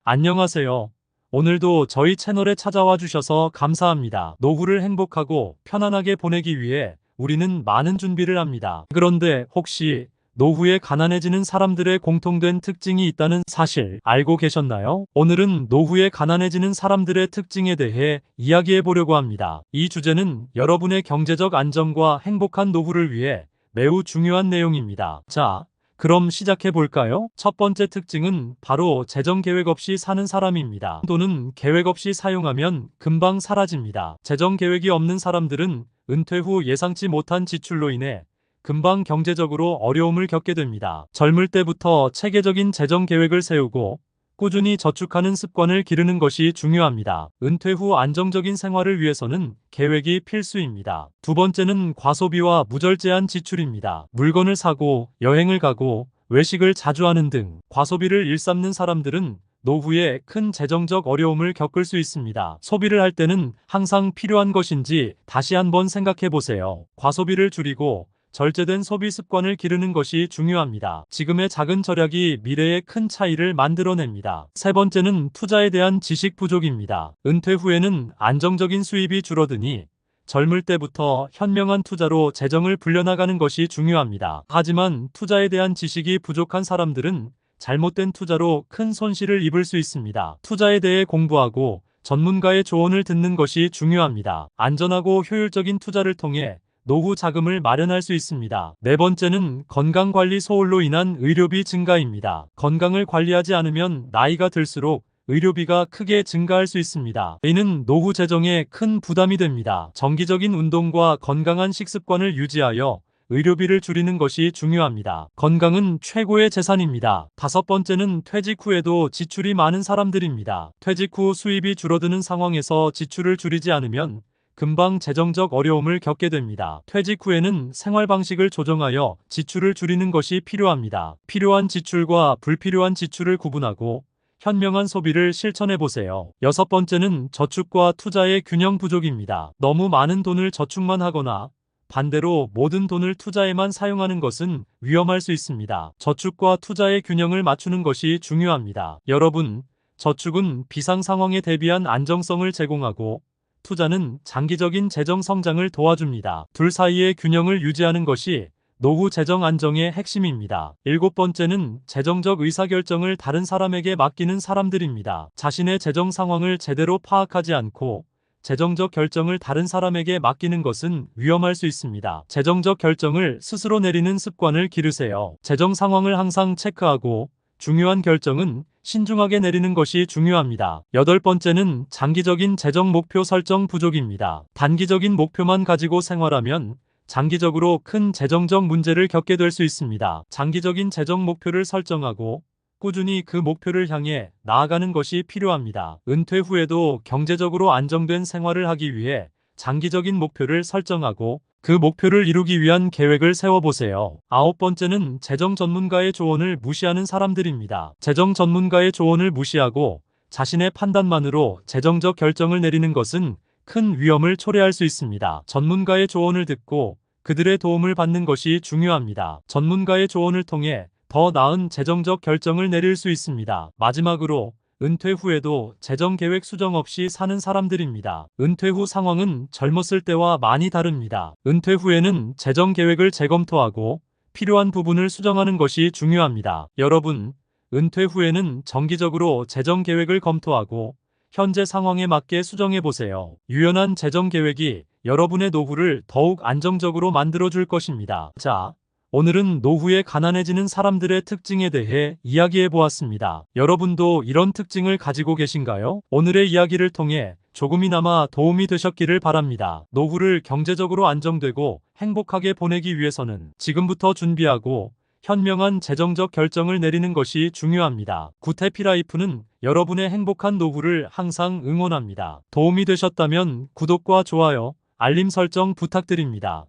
안녕하세요. 오늘도 저희 채널에 찾아와 주셔서 감사합니다. 노후를 행복하고 편안하게 보내기 위해 우리는 많은 준비를 합니다. 그런데 혹시 노후에 가난해지는 사람들의 공통된 특징이 있다는 사실 알고 계셨나요? 오늘은 노후에 가난해지는 사람들의 특징에 대해 이야기해 보려고 합니다. 이 주제는 여러분의 경제적 안정과 행복한 노후를 위해 매우 중요한 내용입니다. 자, 그럼 시작해 볼까요? 첫 번째 특징은 바로 재정 계획 없이 사는 사람입니다. 돈은 계획 없이 사용하면 금방 사라집니다. 재정 계획이 없는 사람들은 은퇴 후 예상치 못한 지출로 인해 금방 경제적으로 어려움을 겪게 됩니다. 젊을 때부터 체계적인 재정 계획을 세우고 꾸준히 저축하는 습관을 기르는 것이 중요합니다. 은퇴 후 안정적인 생활을 위해서는 계획이 필수입니다. 두 번째는 과소비와 무절제한 지출입니다. 물건을 사고 여행을 가고 외식을 자주 하는 등 과소비를 일삼는 사람들은 노후에 큰 재정적 어려움을 겪을 수 있습니다. 소비를 할 때는 항상 필요한 것인지 다시 한번 생각해 보세요. 과소비를 줄이고 절제된 소비 습관을 기르는 것이 중요합니다. 지금의 작은 절약이 미래에 큰 차이를 만들어냅니다. 세 번째는 투자에 대한 지식 부족입니다. 은퇴 후에는 안정적인 수입이 줄어드니 젊을 때부터 현명한 투자로 재정을 불려나가는 것이 중요합니다. 하지만 투자에 대한 지식이 부족한 사람들은 잘못된 투자로 큰 손실을 입을 수 있습니다. 투자에 대해 공부하고 전문가의 조언을 듣는 것이 중요합니다. 안전하고 효율적인 투자를 통해 노후 자금을 마련할 수 있습니다. 네 번째는 건강관리 소홀로 인한 의료비 증가입니다. 건강을 관리하지 않으면 나이가 들수록 의료비가 크게 증가할 수 있습니다. 이는 노후 재정에 큰 부담이 됩니다. 정기적인 운동과 건강한 식습관을 유지하여 의료비를 줄이는 것이 중요합니다. 건강은 최고의 재산입니다. 다섯 번째는 퇴직 후에도 지출이 많은 사람들입니다. 퇴직 후 수입이 줄어드는 상황에서 지출을 줄이지 않으면 금방 재정적 어려움을 겪게 됩니다. 퇴직 후에는 생활 방식을 조정하여 지출을 줄이는 것이 필요합니다. 필요한 지출과 불필요한 지출을 구분하고 현명한 소비를 실천해 보세요. 여섯 번째는 저축과 투자의 균형 부족입니다. 너무 많은 돈을 저축만 하거나 반대로 모든 돈을 투자에만 사용하는 것은 위험할 수 있습니다. 저축과 투자의 균형을 맞추는 것이 중요합니다. 여러분, 저축은 비상 상황에 대비한 안정성을 제공하고 투자는 장기적인 재정 성장을 도와줍니다. 둘 사이의 균형을 유지하는 것이 노후 재정 안정의 핵심입니다. 일곱 번째는 재정적 의사결정을 다른 사람에게 맡기는 사람들입니다. 자신의 재정 상황을 제대로 파악하지 않고 재정적 결정을 다른 사람에게 맡기는 것은 위험할 수 있습니다. 재정적 결정을 스스로 내리는 습관을 기르세요. 재정 상황을 항상 체크하고 중요한 결정은 신중하게 내리는 것이 중요합니다. 여덟 번째는 장기적인 재정 목표 설정 부족입니다. 단기적인 목표만 가지고 생활하면 장기적으로 큰 재정적 문제를 겪게 될 수 있습니다. 장기적인 재정 목표를 설정하고 꾸준히 그 목표를 향해 나아가는 것이 필요합니다. 은퇴 후에도 경제적으로 안정된 생활을 하기 위해 장기적인 목표를 설정하고 그 목표를 이루기 위한 계획을 세워보세요. 아홉 번째는 재정 전문가의 조언을 무시하는 사람들입니다. 재정 전문가의 조언을 무시하고 자신의 판단만으로 재정적 결정을 내리는 것은 큰 위험을 초래할 수 있습니다. 전문가의 조언을 듣고 그들의 도움을 받는 것이 중요합니다. 전문가의 조언을 통해 더 나은 재정적 결정을 내릴 수 있습니다. 마지막으로 은퇴 후에도 재정 계획 수정 없이 사는 사람들입니다. 은퇴 후 상황은 젊었을 때와 많이 다릅니다. 은퇴 후에는 재정 계획을 재검토하고 필요한 부분을 수정하는 것이 중요합니다. 여러분, 은퇴 후에는 정기적으로 재정 계획을 검토하고 현재 상황에 맞게 수정해 보세요. 유연한 재정 계획이 여러분의 노후를 더욱 안정적으로 만들어 줄 것입니다. 자, 오늘은 노후에 가난해지는 사람들의 특징에 대해 이야기해 보았습니다. 여러분도 이런 특징을 가지고 계신가요? 오늘의 이야기를 통해 조금이나마 도움이 되셨기를 바랍니다. 노후를 경제적으로 안정되고 행복하게 보내기 위해서는 지금부터 준비하고 현명한 재정적 결정을 내리는 것이 중요합니다. 굿해피라이프는 여러분의 행복한 노후를 항상 응원합니다. 도움이 되셨다면 구독과 좋아요, 알림 설정 부탁드립니다.